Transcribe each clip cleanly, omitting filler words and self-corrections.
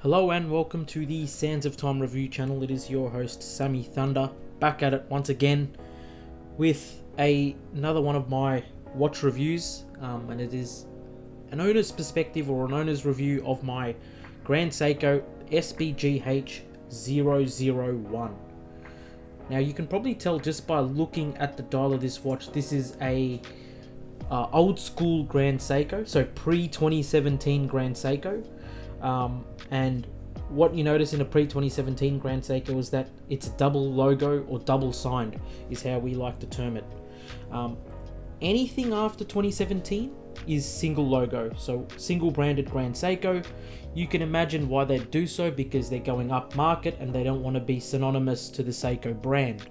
Hello and welcome to the Sands of Time review channel. It is your host Sammy Thunder, back at it once again with another one of my watch reviews, and it is an owner's perspective or an owner's review of my Grand Seiko SBGH001. Now you can probably tell just by looking at the dial of this watch, this is a old school Grand Seiko, so pre-2017 Grand Seiko. And what you notice in a pre-2017 Grand Seiko is that it's double logo or double signed is how we like to term it. Anything after 2017 is single logo, so single branded Grand Seiko. You can imagine why they do so, because they're going up market and they don't want to be synonymous to the Seiko brand.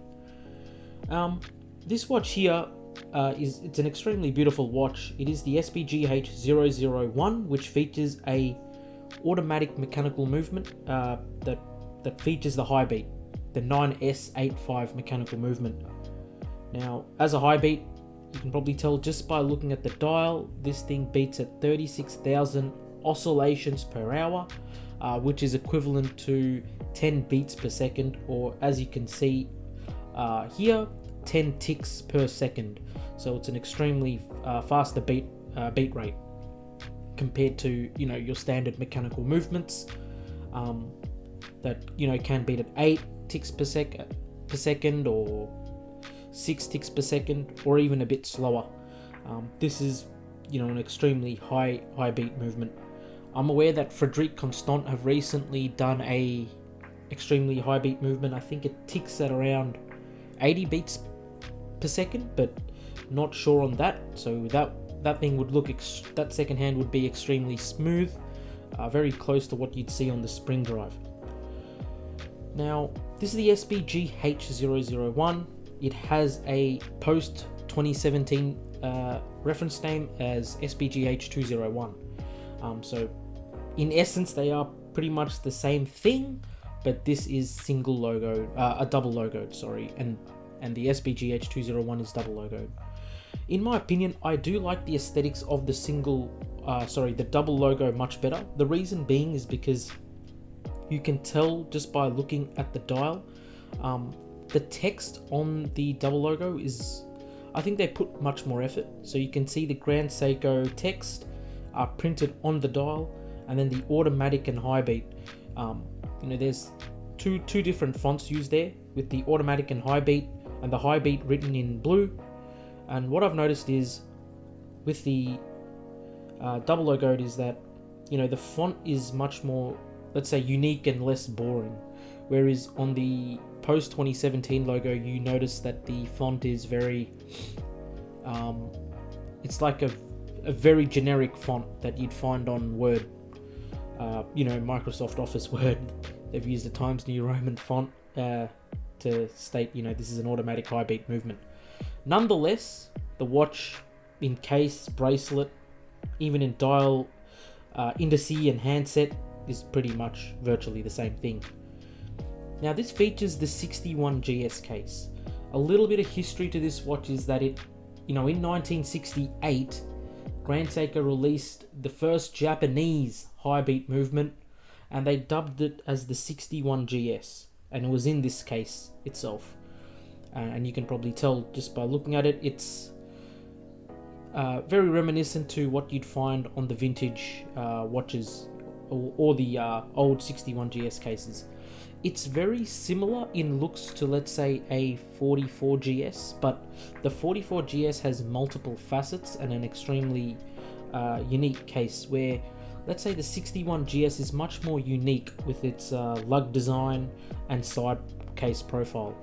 This watch here it's an extremely beautiful watch. It is the SBGH001, which features a automatic mechanical movement that features the high beat, the 9S85 mechanical movement. Now, as a high beat, you can probably tell just by looking at the dial, this thing beats at 36,000 oscillations per hour, which is equivalent to 10 beats per second, or as you can see here, 10 ticks per second. So it's an extremely faster beat rate compared to your standard mechanical movements that can beat at 8 ticks per second or 6 ticks per second, or even a bit slower. This is an extremely high beat movement. I'm aware that Frederic Constant have recently done a extremely high beat movement. I think it ticks at around 80 beats per second, but not sure on that. So that thing would look, that second hand would be extremely smooth, very close to what you'd see on the spring drive. Now, this is the SBGH001. It has a post 2017 reference name as SBGH201. So in essence, they are pretty much the same thing, but this is single logo, a double logoed, sorry, and the SBGH201 is double logoed. In my opinion, I do like the aesthetics of the the double logo much better. The reason being is because you can tell just by looking at the dial, the text on the double logo is, I think they put much more effort. So you can see the Grand Seiko text printed on the dial, and then the automatic and high beat. There's two different fonts used there, with the automatic and high beat, and the high beat written in blue. And what I've noticed is with the double logoed is that the font is much more, let's say, unique and less boring, whereas on the post 2017 logo you notice that the font is very it's like a very generic font that you'd find on Word, Microsoft Office Word. They've used the Times New Roman font to state this is an automatic high beat movement. Nonetheless, the watch in case, bracelet, even in dial, indice and handset is pretty much virtually the same thing. Now, this features the 61 GS case. A little bit of history to this watch is that it, in 1968, Grand Seiko released the first Japanese high beat movement, and they dubbed it as the 61 GS, and it was in this case itself. And you can probably tell just by looking at it, it's very reminiscent to what you'd find on the vintage watches or the old 61 GS cases. It's very similar in looks to, let's say, a 44 GS, but the 44 GS has multiple facets and an extremely unique case, where, let's say, the 61 GS is much more unique with its lug design and side case profile.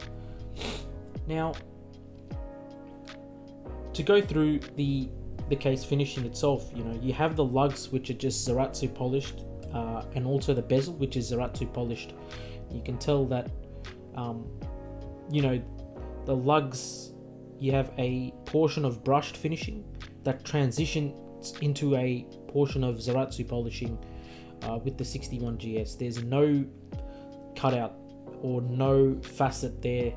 Now, to go through the case finishing itself, you have the lugs, which are just Zaratsu polished, and also the bezel, which is Zaratsu polished. You can tell that, the lugs, you have a portion of brushed finishing that transitions into a portion of Zaratsu polishing with the 61 GS. There's no cutout or no facet there,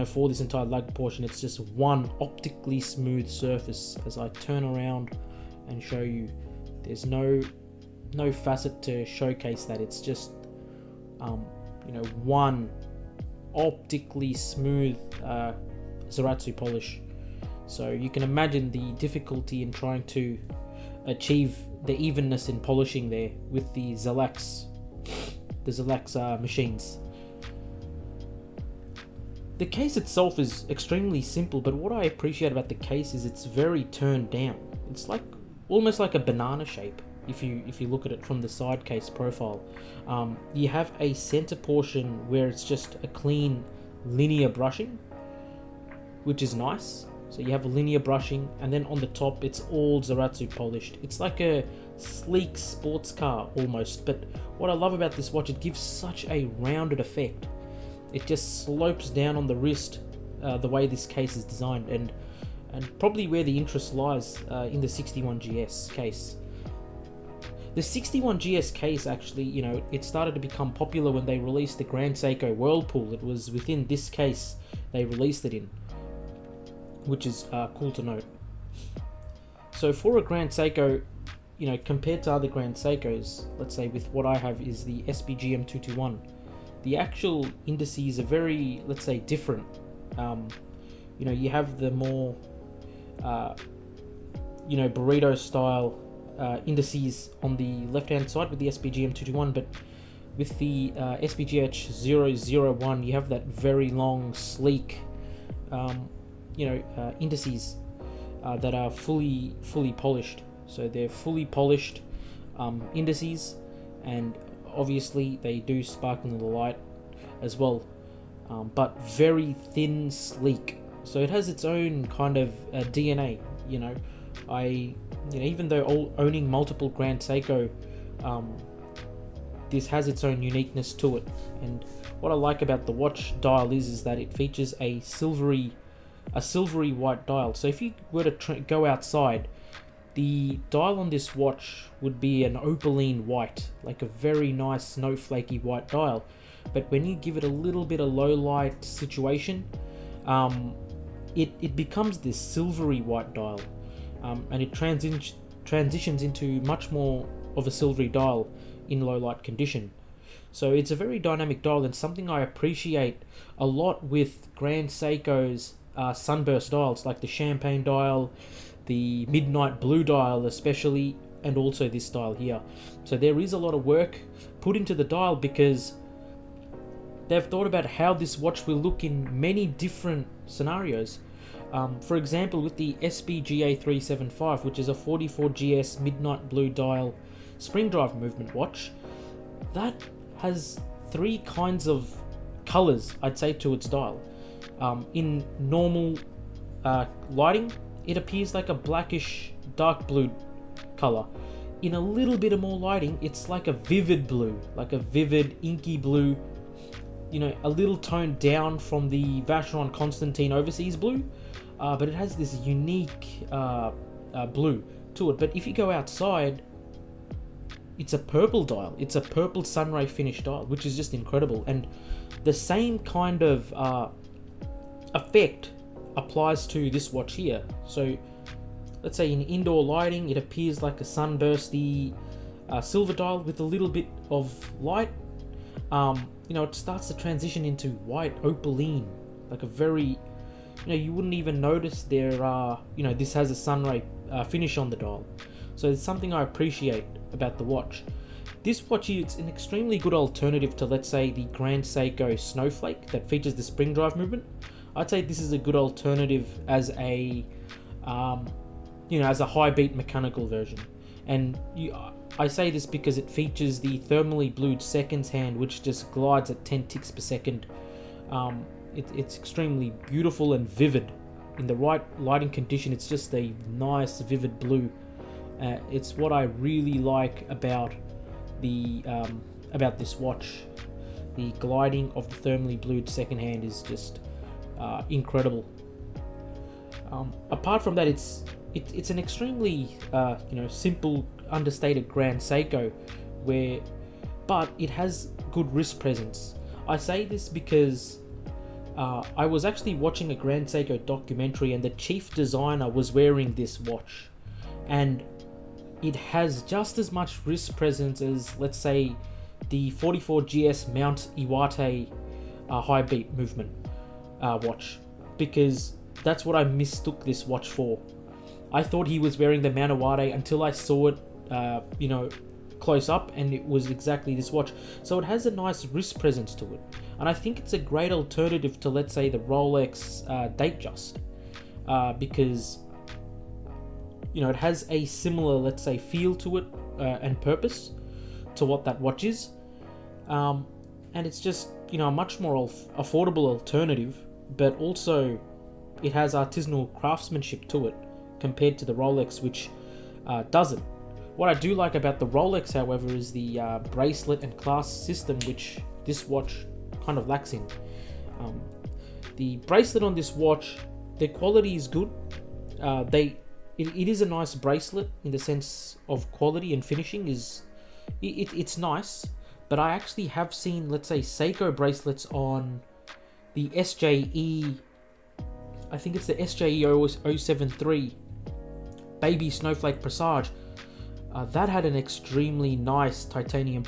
for this entire lug portion. It's just one optically smooth surface. As I turn around and show you, there's no no facet to showcase that. It's just one optically smooth Zaratsu polish. So you can imagine the difficulty in trying to achieve the evenness in polishing there with the Zalax machines. The case itself is extremely simple, but what I appreciate about the case is it's very turned down. It's like almost like a banana shape if you look at it from the side case profile. You have a center portion where it's just a clean linear brushing, which is nice. So you have a linear brushing, and then on the top it's all Zaratsu polished. It's like a sleek sports car almost, but what I love about this watch, it gives such a rounded effect. It just slopes down on the wrist the way this case is designed, and probably where the interest lies in the 61GS case. The 61GS case actually, it started to become popular when they released the Grand Seiko Whirlpool. It was within this case they released it in, which is cool to note. So for a Grand Seiko, compared to other Grand Seikos, let's say with what I have is the SBGM221, the actual indices are very, let's say, different. You have the more, burrito style indices on the left hand side with the SBGM221, but with the SBGH001 you have that very long, sleek, indices that are fully polished. So they're fully polished indices, and obviously they do sparkle in the light as well, but very thin, sleek. So it has its own kind of DNA. Even though owning multiple Grand Seiko, this has its own uniqueness to it. And what I like about the watch dial is that it features a silvery white dial. So if you were to go outside, the dial on this watch would be an opaline white, like a very nice snowflakey white dial. But when you give it a little bit of low light situation, it becomes this silvery white dial, and it transitions into much more of a silvery dial in low light condition. So it's a very dynamic dial, and something I appreciate a lot with Grand Seiko's sunburst dials, like the champagne dial, the midnight blue dial especially, and also this dial here. So there is a lot of work put into the dial because they've thought about how this watch will look in many different scenarios. For example, with the SBGH001, which is a 44GS midnight blue dial spring drive movement watch, that has three kinds of colors, I'd say, to its dial. In normal lighting, it appears like a blackish dark blue color. In a little bit of more lighting, it's like a vivid blue, like a vivid inky blue, a little toned down from the Vacheron Constantine Overseas blue, but it has this unique blue to it. But if you go outside, it's a purple dial. It's a purple sunray finish dial, which is just incredible. And the same kind of effect applies to this watch here. So let's say in indoor lighting, it appears like a sunbursty silver dial with a little bit of light. It starts to transition into white opaline, like a very, you wouldn't even notice there are, this has a sunray finish on the dial. So it's something I appreciate about the watch. This watch here, it's an extremely good alternative to, let's say, the Grand Seiko Snowflake that features the spring drive movement. I'd say this is a good alternative as a, as a high beat mechanical version. And I say this because it features the thermally blued seconds hand, which just glides at 10 ticks per second. It's extremely beautiful and vivid. In the right lighting condition, it's just a nice vivid blue. It's what I really like about this watch. The gliding of the thermally blued second hand is just incredible. Apart from that, it's an extremely simple, understated Grand Seiko, but it has good wrist presence. I say this because I was actually watching a Grand Seiko documentary, and the chief designer was wearing this watch, and it has just as much wrist presence as, let's say, the 44 GS Mount Iwate high beat movement watch, because that's what I mistook this watch for. I thought he was wearing the Mount Iwate until I saw it, close up, and it was exactly this watch. So it has a nice wrist presence to it, and I think it's a great alternative to, let's say, the Rolex Datejust, because it has a similar, let's say, feel to it and purpose to what that watch is, and it's just a much more affordable alternative, but also it has artisanal craftsmanship to it compared to the Rolex, which doesn't. What I do like about the Rolex, however, is the bracelet and clasp system, which this watch kind of lacks in. The bracelet on this watch, the quality is good. It is a nice bracelet in the sense of quality and finishing. It's nice, but I actually have seen, let's say, Seiko bracelets on the SJE. I think it's the SJE073 Baby Snowflake Presage. That had an extremely nice titanium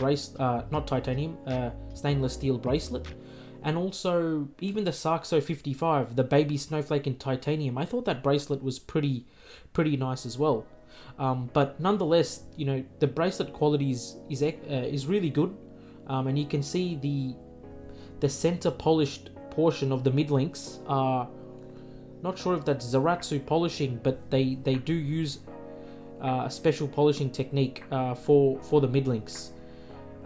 stainless steel bracelet. And also, even the Saxo 55, the Baby Snowflake in titanium, I thought that bracelet was pretty nice as well. But nonetheless, the bracelet quality is really good, and you can see the center polished portion of the mid links are, not sure if that's Zaratsu polishing, but they do use a special polishing technique for the mid links.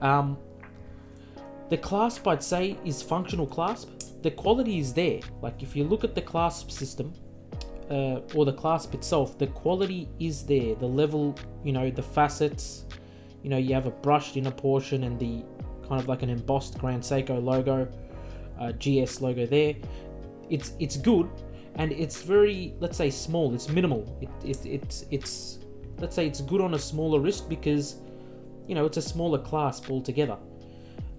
The clasp, I'd say, is functional clasp. The quality is there. Like, if you look at the clasp system, or the clasp itself, the quality is there. The level, the facets, you have a brushed inner portion and the kind of like an embossed Grand Seiko logo, GS logo there. It's good, and it's very, let's say, small. It's minimal. It's let's say it's good on a smaller wrist because, it's a smaller clasp altogether.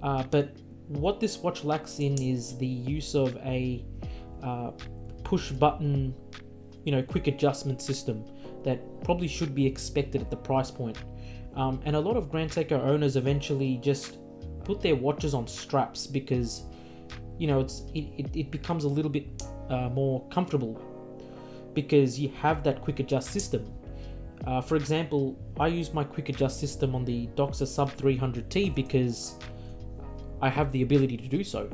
But what this watch lacks in is the use of a push button, quick adjustment system that probably should be expected at the price point. And a lot of Grand Seiko owners eventually just put their watches on straps because, it becomes a little bit more comfortable because you have that quick adjust system. For example, I use my quick adjust system on the Doxa Sub 300T because I have the ability to do so,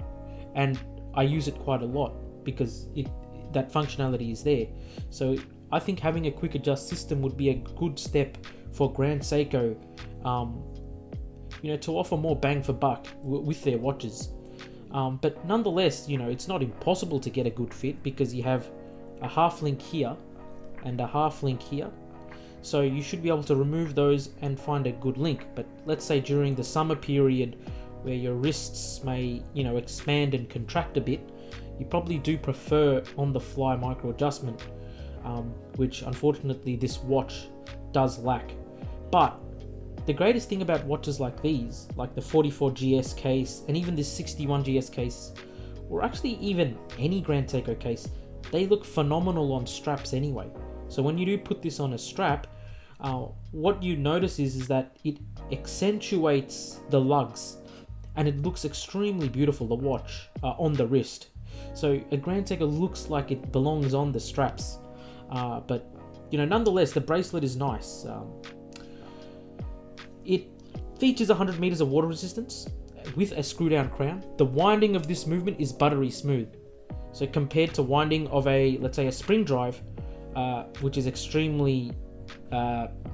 and I use it quite a lot because that functionality is there. So I think having a quick adjust system would be a good step for Grand Seiko, to offer more bang for buck with their watches. But nonetheless, it's not impossible to get a good fit because you have a half link here and a half link here. So you should be able to remove those and find a good link. But let's say during the summer period where your wrists may, expand and contract a bit, you probably do prefer on-the-fly micro adjustment, which unfortunately this watch does lack. But the greatest thing about watches like these, like the 44 GS case and even this 61 GS case, or actually even any Grand Seiko case, they look phenomenal on straps anyway. So when you do put this on a strap, what you notice is that it accentuates the lugs, and it looks extremely beautiful, the watch, on the wrist. So a Grand Seiko looks like it belongs on the straps. But, nonetheless, the bracelet is nice. It features 100 meters of water resistance with a screw down crown. The winding of this movement is buttery smooth. So compared to winding of let's say a spring drive, which is extremely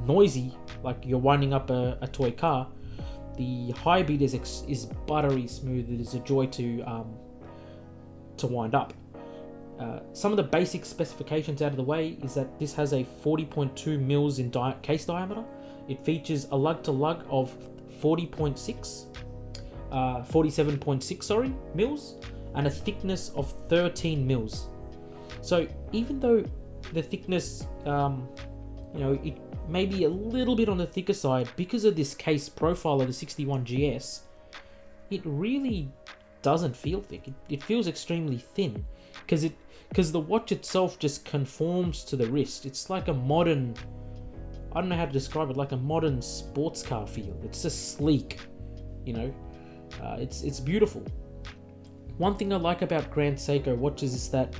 noisy, like you're winding up a toy car, the high beat is buttery smooth. It is a joy to wind up. Some of the basic specifications out of the way is that this has a 40.2 mils in case diameter. It features a lug to lug of 47.6 mils, and a thickness of 13 mils. So even though the thickness, it may be a little bit on the thicker side because of this case profile of the 61 GS, it really doesn't feel thick. It feels extremely thin because the watch itself just conforms to the wrist. It's like a modern I don't know how to describe it, like a modern sports car feel. It's just sleek, you know. It's beautiful. One thing I like about Grand Seiko watches is that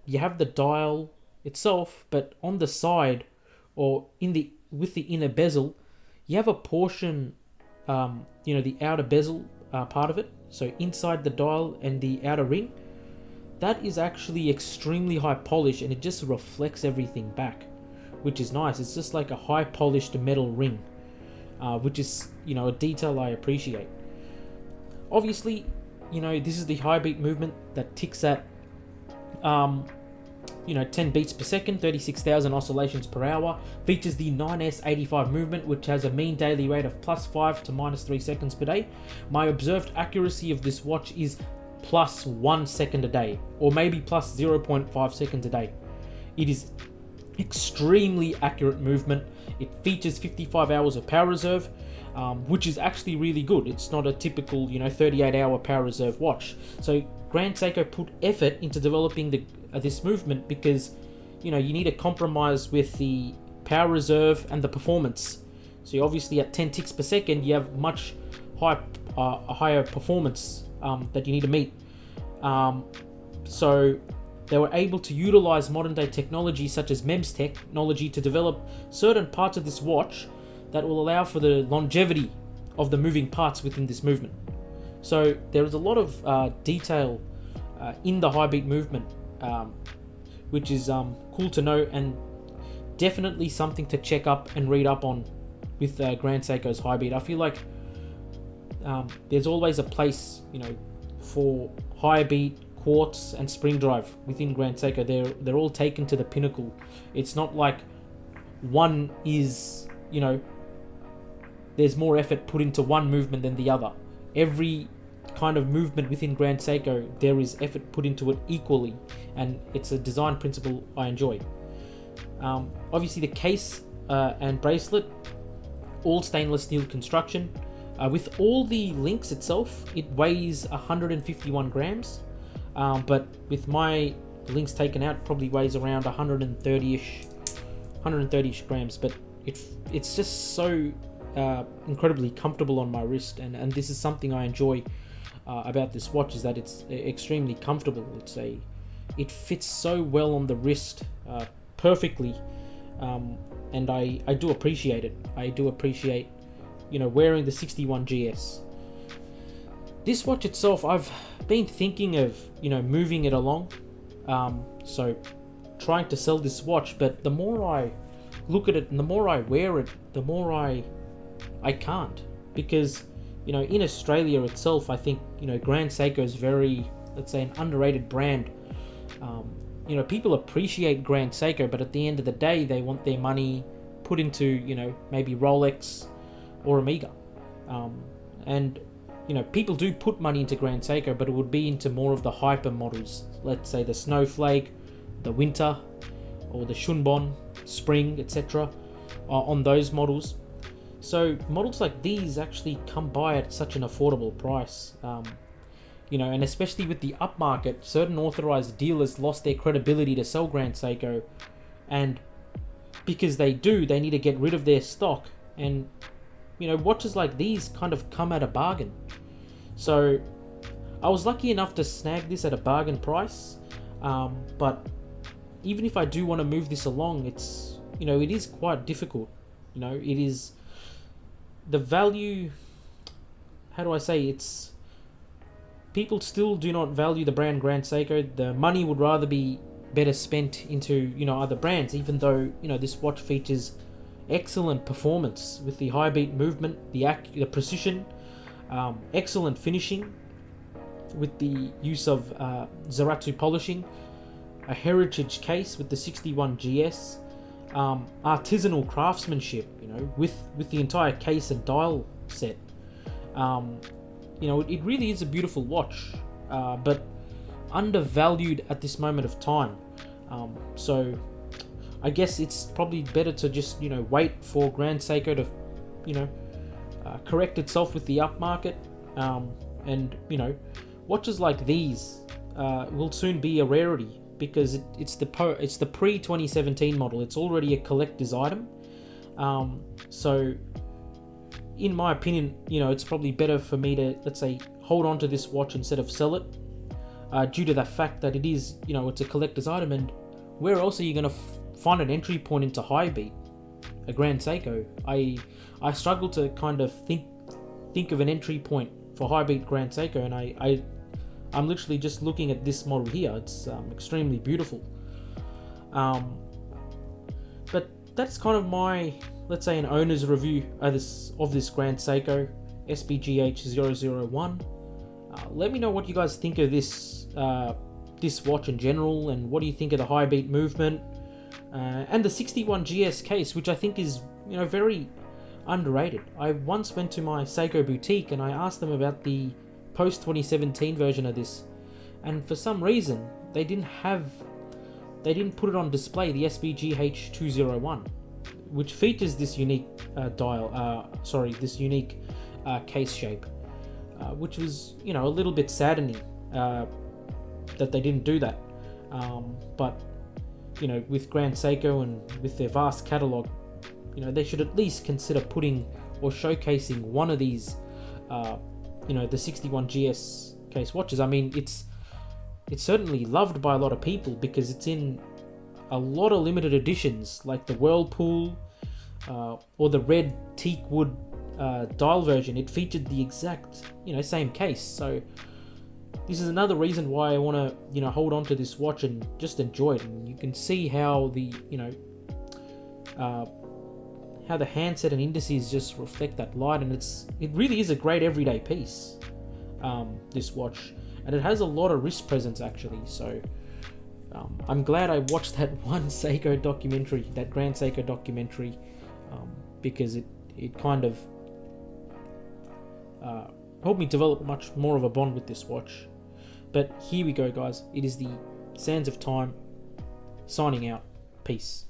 you have the dial itself, but on the side or with the inner bezel, you have a portion, the outer bezel part of it. So inside the dial and the outer ring, that is actually extremely high polish, and it just reflects everything back, which is nice. It's just like a high polished metal ring, which is, a detail I appreciate. Obviously, this is the high beat movement that ticks at 10 beats per second, 36,000 oscillations per hour. Features the 9S85 movement, which has a mean daily rate of +5 to -3 seconds per day. My observed accuracy of this watch is +1 second a day, or maybe +0.5 seconds a day. It is extremely accurate movement. It features 55 hours of power reserve, which is actually really good. It's not a typical 38-hour power reserve watch. So Grand Seiko put effort into developing this movement, because you need to compromise with the power reserve and the performance. So obviously at 10 ticks per second, you have much higher performance that you need to meet. So they were able to utilize modern day technology such as MEMS technology to develop certain parts of this watch that will allow for the longevity of the moving parts within this movement. So there is a lot of detail in the high beat movement, which is cool to know, and definitely something to check up and read up on with Grand Seiko's high beat. I feel like there's always a place, for high beat, quartz, and spring drive within Grand Seiko. They're all taken to the pinnacle. It's not like one is, there's more effort put into one movement than the other. Every kind of movement within Grand Seiko, there is effort put into it equally, and it's a design principle I enjoy. Obviously the case and bracelet, all stainless steel construction. With all the links itself, it weighs 151 grams, but with my links taken out, probably weighs around 130-ish grams, but it's just so incredibly comfortable on my wrist, and this is something I enjoy about this watch, is that it's extremely comfortable. It fits so well on the wrist perfectly, and I do appreciate it. I do appreciate wearing the 61 GS. This watch itself, I've been thinking of moving it along, so trying to sell this watch, but the more I look at it and the more I wear it, the more I can't, because in Australia itself, I think Grand Seiko is very, let's say, an underrated brand. People appreciate Grand Seiko, but at the end of the day, they want their money put into maybe Rolex or Omega, and people do put money into Grand Seiko, but it would be into more of the hyper models. Let's say the Snowflake, the Winter, or the Shunbon, Spring, etc. On those models. So models like these actually come by at such an affordable price, and especially with the upmarket, certain authorized dealers lost their credibility to sell Grand Seiko, and because they need to get rid of their stock, and watches like these kind of come at a bargain. So I was lucky enough to snag this at a bargain price, but even if I do want to move this along, it's it is quite difficult. It is the value, how do I say, it's people still do not value the brand Grand Seiko. The money would rather be better spent into other brands, even though this watch features excellent performance with the high beat movement, the precision, excellent finishing with the use of Zaratsu polishing, a heritage case with the 61 GS, artisanal craftsmanship, with the entire case and dial set. It really is a beautiful watch, but undervalued at this moment of time. So I guess it's probably better to just wait for Grand Seiko to correct itself with the upmarket, and watches like these will soon be a rarity, because it's the pre-2017 model. It's already a collector's item, So in my opinion, it's probably better for me to, let's say, hold on to this watch instead of sell it, due to the fact that it is, it's a collector's item. And where else are you going to find an entry point into high beat? A Grand Seiko. I struggle to kind of think of an entry point for high beat Grand Seiko, and I'm literally just looking at this model here. It's extremely beautiful. But that's kind of my, let's say, an owner's review of this Grand Seiko SBGH001. Let me know what you guys think of this watch in general, and what do you think of the high beat movement, and the 61 GS case, which I think is very underrated. I once went to my Seiko boutique and I asked them about the post 2017 version of this, and for some reason they didn't put it on display, the SBGH201, which features this unique this unique case shape, which was a little bit saddening that they didn't do that. But with Grand Seiko and with their vast catalog, they should at least consider putting or showcasing one of these, the 61 GS case watches. I mean, it's certainly loved by a lot of people because it's in a lot of limited editions, like the Whirlpool or the red teak wood dial version. It featured the exact same case. So this is another reason why I want to hold on to this watch and just enjoy it. And you can see how the how the handset and indices just reflect that light, and it really is a great everyday piece, this watch, and it has a lot of wrist presence actually. So I'm glad I watched that one Seiko documentary, that Grand Seiko documentary, because it kind of helped me develop much more of a bond with this watch. But here we go, guys. It is the Sands of Time signing out. Peace.